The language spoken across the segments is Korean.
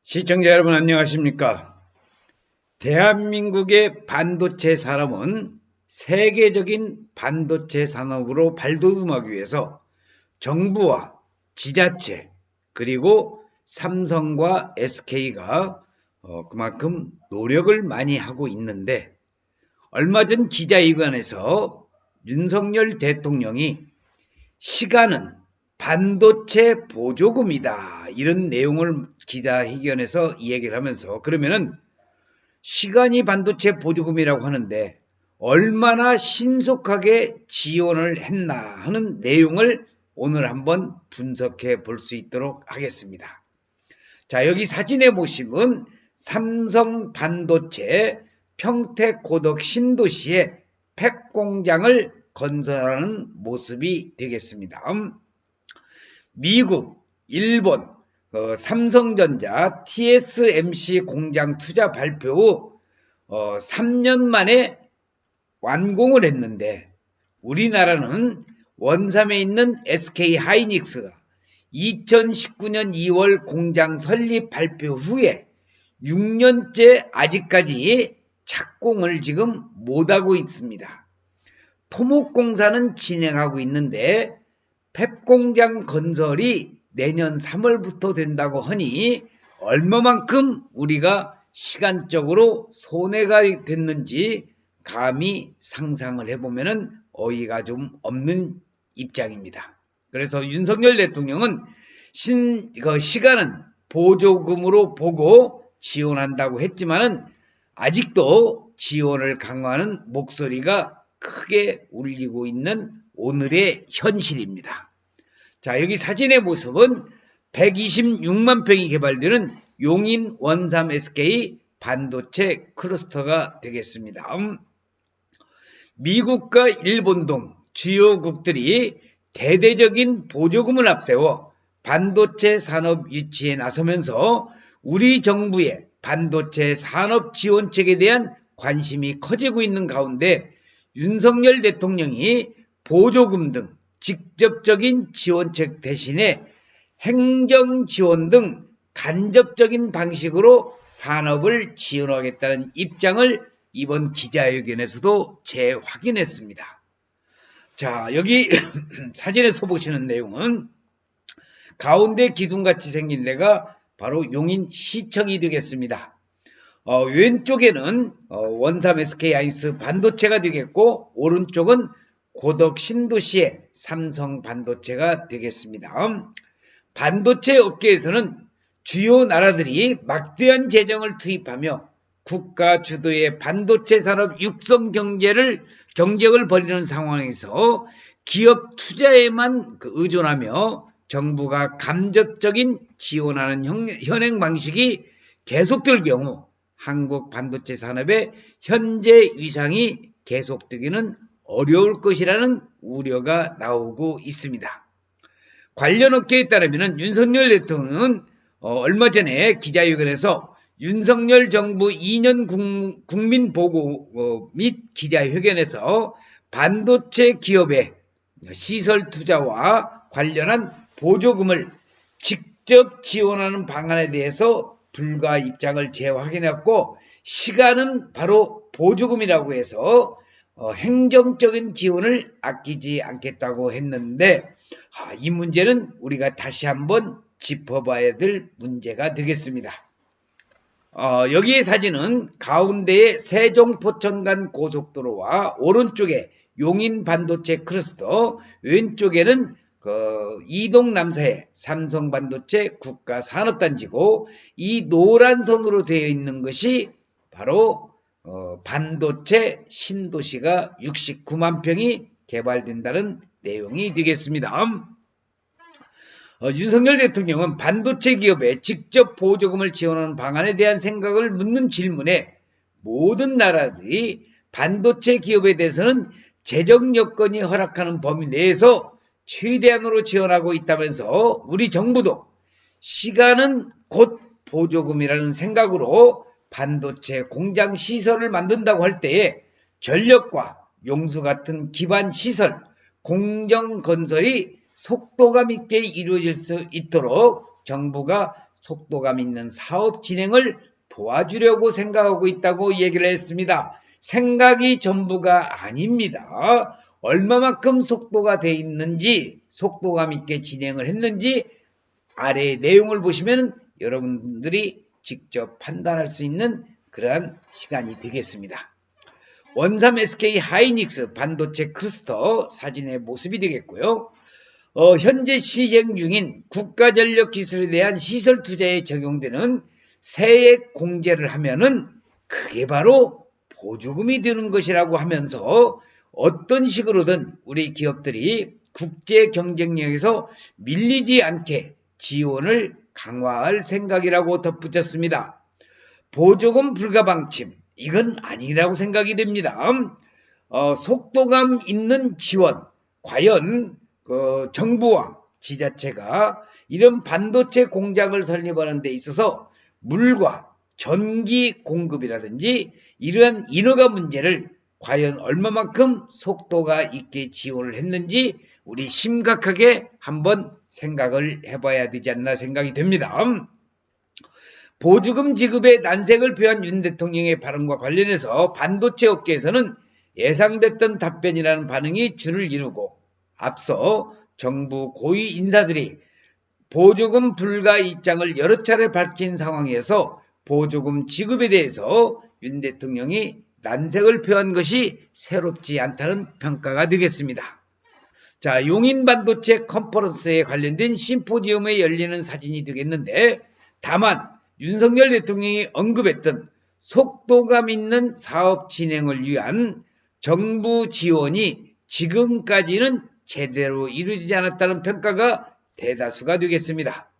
시청자 여러분 안녕하십니까? 대한민국의 반도체 산업은 세계적인 반도체 산업으로 발돋움하기 위해서 정부와 지자체 그리고 삼성과 SK가 그만큼 노력을 많이 하고 있는데, 얼마 전 기자회견에서 윤석열 대통령이 시간은 반도체 보조금이다, 이런 내용을 기자회견에서 이야기를 하면서, 그러면은 시간이 반도체 보조금이라고 하는데 얼마나 신속하게 지원을 했나 하는 내용을 오늘 한번 분석해 볼 수 있도록 하겠습니다. 자, 여기 사진에 보시면 삼성 반도체 평택고덕 신도시에 팹 공장을 건설하는 모습이 되겠습니다. 미국, 일본, 삼성전자 TSMC 공장 투자 발표 후 3년 만에 완공을 했는데, 우리나라는 원삼에 있는 SK하이닉스가 2019년 2월 공장 설립 발표 후에 6년째 아직까지 착공을 지금 못하고 있습니다. 토목공사는 진행하고 있는데 팹 공장 건설이 내년 3월부터 된다고 하니 얼마만큼 우리가 시간적으로 손해가 됐는지 감히 상상을 해보면 어이가 좀 없는 입장입니다. 그래서 윤석열 대통령은 시간은 보조금으로 보고 지원한다고 했지만은 아직도 지원을 강화하는 목소리가 크게 울리고 있는 오늘의 현실입니다. 자, 여기 사진의 모습은 126만 평이 개발되는 용인 원삼 SK 반도체 클러스터가 되겠습니다. 미국과 일본 등 주요국들이 대대적인 보조금을 앞세워 반도체 산업 유치에 나서면서 우리 정부의 반도체 산업 지원책에 대한 관심이 커지고 있는 가운데, 윤석열 대통령이 보조금 등 직접적인 지원책 대신에 행정 지원 등 간접적인 방식으로 산업을 지원하겠다는 입장을 이번 기자회견에서도 재확인했습니다. 자, 여기 사진에서 보시는 내용은 가운데 기둥같이 생긴 데가 바로 용인 시청이 되겠습니다. 왼쪽에는 원삼 SK하이닉스 반도체가 되겠고, 오른쪽은 고덕 신도시의 삼성 반도체가 되겠습니다. 반도체 업계에서는 주요 나라들이 막대한 재정을 투입하며 국가 주도의 반도체 산업 육성 경쟁을 벌이는 상황에서 기업 투자에만 의존하며 정부가 간접적인 지원하는 현행 방식이 계속될 경우 한국 반도체 산업의 현재 위상이 계속되기는 어려울 것이라는 우려가 나오고 있습니다. 관련 업계에 따르면 윤석열 대통령은 얼마 전에 기자회견에서 윤석열 정부 2년 국민보고 및 기자회견에서 반도체 기업의 시설 투자와 관련한 보조금을 직접 지원하는 방안에 대해서 불가 입장을 재확인했고, 시간은 바로 보조금이라고 해서 행정적인 지원을 아끼지 않겠다고 했는데, 이 문제는 우리가 다시 한번 짚어봐야 될 문제가 되겠습니다. 여기의 사진은 가운데에 세종포천간 고속도로와 오른쪽에 용인 반도체 클러스터, 왼쪽에는 이동 남사의 삼성 반도체 국가산업단지고, 이 노란 선으로 되어 있는 것이 바로 반도체 신도시가 69만 평이 개발된다는 내용이 되겠습니다. 윤석열 대통령은 반도체 기업에 직접 보조금을 지원하는 방안에 대한 생각을 묻는 질문에 모든 나라들이 반도체 기업에 대해서는 재정 여건이 허락하는 범위 내에서 최대한으로 지원하고 있다면서, 우리 정부도 시간은 곧 보조금이라는 생각으로 반도체 공장 시설을 만든다고 할 때에 전력과 용수 같은 기반 시설, 공정 건설이 속도감 있게 이루어질 수 있도록 정부가 속도감 있는 사업 진행을 도와주려고 생각하고 있다고 얘기를 했습니다. 생각이 전부가 아닙니다. 얼마만큼 속도가 돼 있는지, 속도감 있게 진행을 했는지 아래의 내용을 보시면 여러분들이 직접 판단할 수 있는 그러한 시간이 되겠습니다. 원삼 SK 하이닉스 반도체 클러스터 사진의 모습이 되겠고요. 현재 시행 중인 국가전력기술에 대한 시설 투자에 적용되는 세액 공제를 하면은 그게 바로 보조금이 되는 것이라고 하면서 어떤 식으로든 우리 기업들이 국제 경쟁력에서 밀리지 않게 지원을 강화할 생각이라고 덧붙였습니다. 보조금 불가방침, 이건 아니라고 생각이 됩니다. 속도감 있는 지원, 과연 정부와 지자체가 이런 반도체 공장을 설립하는 데 있어서 물과 전기 공급이라든지 이러한 인허가 문제를 과연 얼마만큼 속도가 있게 지원을 했는지 우리 심각하게 한번 생각을 해봐야 되지 않나 생각이 됩니다. 보조금 지급의 난색을 표한 윤 대통령의 발언과 관련해서 반도체 업계에서는 예상됐던 답변이라는 반응이 줄을 이루고 앞서 정부 고위 인사들이 보조금 불가 입장을 여러 차례 밝힌 상황에서 보조금 지급에 대해서 윤 대통령이 난색을 표한 것이 새롭지 않다는 평가가 되겠습니다. 자, 용인 반도체 컨퍼런스에 관련된 심포지엄에 열리는 사진이 되겠는데 다만 윤석열 대통령이 언급했던 속도감 있는 사업 진행을 위한 정부 지원이 지금까지는 제대로 이루어지지 않았다는 평가가 대다수가 되겠습니다.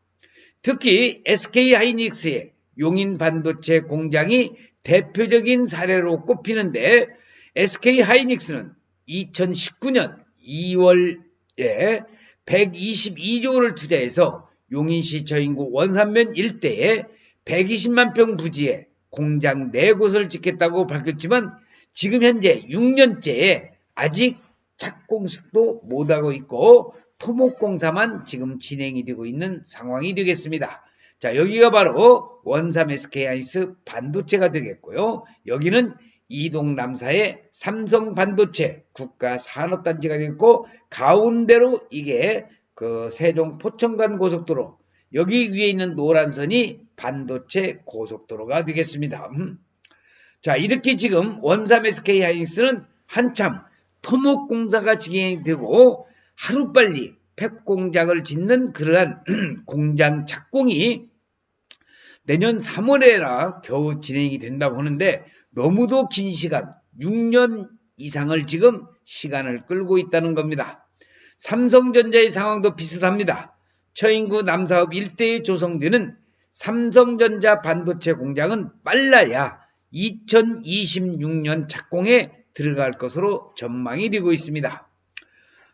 특히 SK하이닉스의 용인 반도체 공장이 대표적인 사례로 꼽히는데 SK하이닉스는 2019년 2월에 122조 원을 투자해서 용인시 저인구 원산면 일대에 120만 평 부지에 공장 4곳을 짓겠다고 밝혔지만 지금 현재 6년째에 아직 착공식도 못하고 있고 토목공사만 지금 진행이 되고 있는 상황이 되겠습니다. 자, 여기가 바로 원삼 SK하이닉스 반도체가 되겠고요. 여기는 이동 남사의 삼성 반도체 국가 산업단지가 되겠고 가운데로 이게 세종 포천간 고속도로 여기 위에 있는 노란 선이 반도체 고속도로가 되겠습니다. 자, 이렇게 지금 원삼 SK하이닉스는 한참 토목공사가 진행되고 하루빨리 폐공장을 짓는 그러한 공장 착공이 내년 3월에나 겨우 진행이 된다고 하는데 너무도 긴 시간 6년 이상을 지금 시간을 끌고 있다는 겁니다. 삼성전자의 상황도 비슷합니다. 처인구 남사업 일대에 조성되는 삼성전자 반도체 공장은 빨라야 2026년 착공에 들어갈 것으로 전망이 되고 있습니다.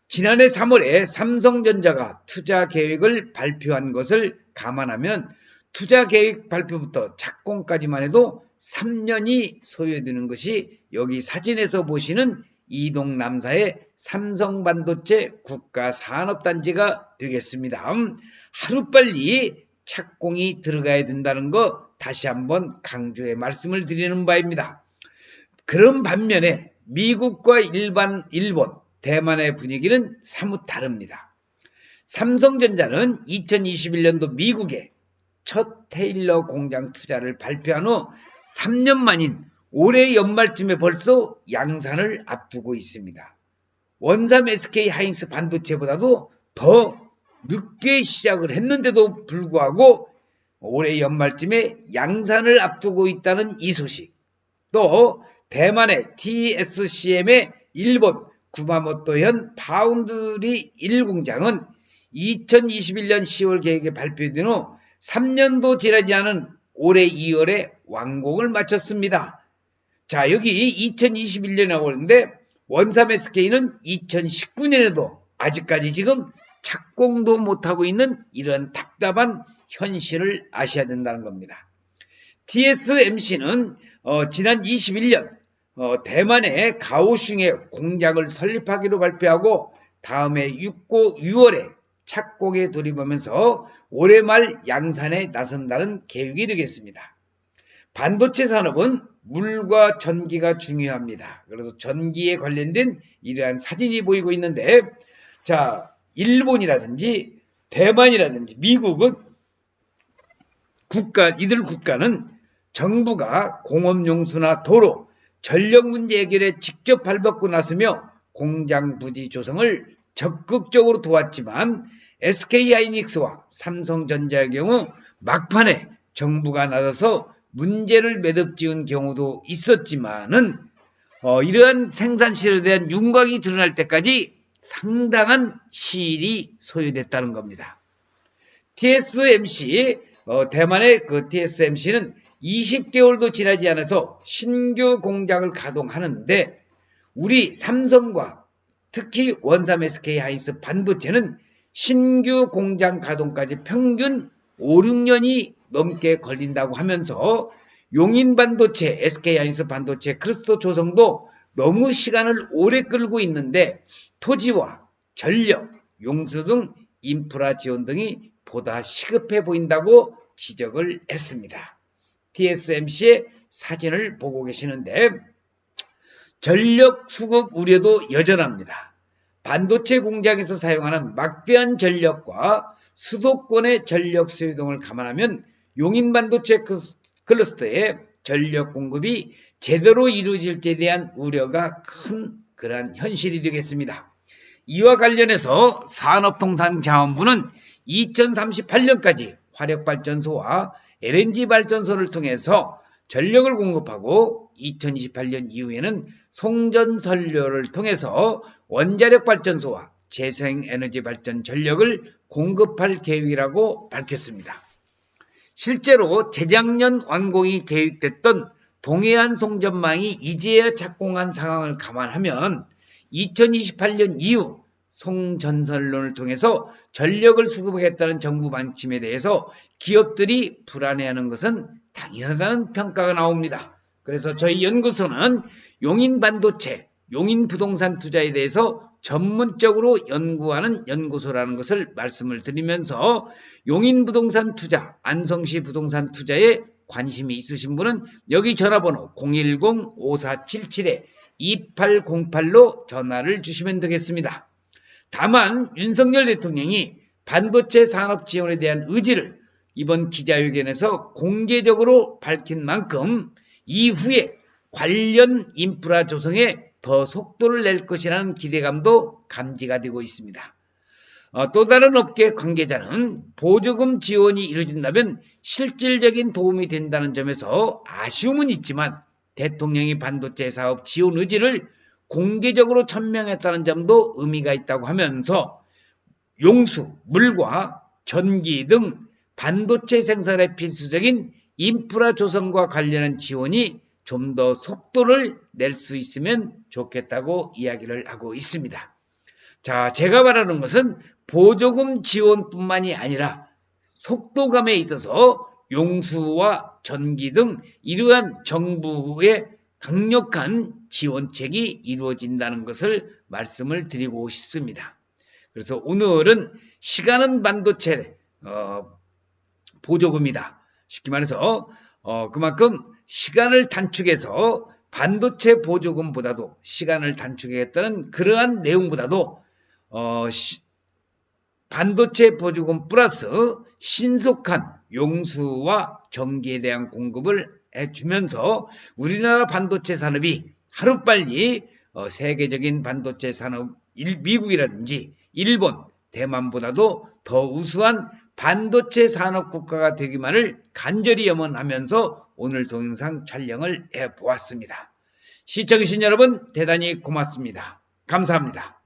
지난해 3월에 삼성전자가 투자 계획을 발표한 것을 감안하면 투자 계획 발표부터 착공까지만 해도 3년이 소요되는 것이 여기 사진에서 보시는 이동 남사의 삼성반도체 국가산업단지가 되겠습니다. 하루빨리 착공이 들어가야 된다는 거 다시 한번 강조해 말씀을 드리는 바입니다. 그런 반면에 미국과 일본, 대만의 분위기는 사뭇 다릅니다. 삼성전자는 2021년도 미국에 첫 테일러 공장 투자를 발표한 후 3년 만인 올해 연말쯤에 벌써 양산을 앞두고 있습니다. 원삼 SK하이닉스 반도체보다도 더 늦게 시작을 했는데도 불구하고 올해 연말쯤에 양산을 앞두고 있다는 이 소식, 또 대만의 TSCM의 일본 구마모토현 파운드리 1공장은 2021년 10월 계획에 발표된 후 3년도 지나지 않은 올해 2월에 완공을 마쳤습니다. 자, 여기 2021년이라고 하는데 원삼 SK는 2019년에도 아직까지 지금 착공도 못하고 있는 이런 답답한 현실을 아셔야 된다는 겁니다. TSMC는 지난 21년 대만의 가오슝에 공장을 설립하기로 발표하고 다음해 6월에 착공에 돌입하면서 올해 말 양산에 나선다는 계획이 되겠습니다. 반도체 산업은 물과 전기가 중요합니다. 그래서 전기에 관련된 이러한 사진이 보이고 있는데, 자, 일본이라든지 대만이라든지 미국은 이들 국가는 정부가 공업용수나 도로, 전력 문제 해결에 직접 발벗고 나서며 공장 부지 조성을 적극적으로 도왔지만 SK하이닉스와 삼성전자의 경우 막판에 정부가 나서서 문제를 매듭지은 경우도 있었지만은 이러한 생산실에 대한 윤곽이 드러날 때까지 상당한 시일이 소요됐다는 겁니다. TSMC, 대만의 그 TSMC는 20개월도 지나지 않아서 신규 공장을 가동하는데, 우리 삼성과 특히 원삼 SK하이닉스 반도체는 신규 공장 가동까지 평균 5, 6년이 넘게 걸린다고 하면서 용인 반도체, SK하이닉스 반도체 클러스터 조성도 너무 시간을 오래 끌고 있는데 토지와 전력, 용수 등 인프라 지원 등이 보다 시급해 보인다고 지적을 했습니다. TSMC의 사진을 보고 계시는데 전력 수급 우려도 여전합니다. 반도체 공장에서 사용하는 막대한 전력과 수도권의 전력 수요 등을 감안하면 용인 반도체 클러스터의 전력 공급이 제대로 이루어질지에 대한 우려가 큰 그러한 현실이 되겠습니다. 이와 관련해서 산업통상자원부는 2038년까지 화력발전소와 LNG 발전소를 통해서 전력을 공급하고 2028년 이후에는 송전선료를 통해서 원자력 발전소와 재생에너지 발전 전력을 공급할 계획이라고 밝혔습니다. 실제로 재작년 완공이 계획됐던 동해안 송전망이 이제야 착공한 상황을 감안하면 2028년 이후 송전선론을 통해서 전력을 수급하겠다는 정부 방침에 대해서 기업들이 불안해하는 것은 당연하다는 평가가 나옵니다. 그래서 저희 연구소는 용인반도체, 용인부동산 투자에 대해서 전문적으로 연구하는 연구소라는 것을 말씀을 드리면서 용인부동산 투자, 안성시 부동산 투자에 관심이 있으신 분은 여기 전화번호 010-5477-2808로 전화를 주시면 되겠습니다. 다만 윤석열 대통령이 반도체 산업 지원에 대한 의지를 이번 기자회견에서 공개적으로 밝힌 만큼 이후에 관련 인프라 조성에 더 속도를 낼 것이라는 기대감도 감지가 되고 있습니다. 또 다른 업계 관계자는 보조금 지원이 이루어진다면 실질적인 도움이 된다는 점에서 아쉬움은 있지만 대통령이 반도체 사업 지원 의지를 공개적으로 천명했다는 점도 의미가 있다고 하면서 용수, 물과 전기 등 반도체 생산에 필수적인 인프라 조성과 관련한 지원이 좀 더 속도를 낼 수 있으면 좋겠다고 이야기를 하고 있습니다. 자, 제가 말하는 것은 보조금 지원뿐만이 아니라 속도감에 있어서 용수와 전기 등 이러한 정부의 강력한 지원책이 이루어진다는 것을 말씀을 드리고 싶습니다. 그래서 오늘은 시간은 반도체 보조금이다. 쉽게 말해서 그만큼 시간을 단축해서 반도체 보조금보다도 시간을 단축하겠다는 그러한 내용보다도 반도체 보조금 플러스 신속한 용수와 전기에 대한 공급을 해주면서 우리나라 반도체 산업이 하루빨리 세계적인 반도체 산업 미국이라든지 일본, 대만보다도 더 우수한 반도체 산업 국가가 되기만을 간절히 염원하면서 오늘 동영상 촬영을 해보았습니다. 시청해주신 여러분 대단히 고맙습니다. 감사합니다.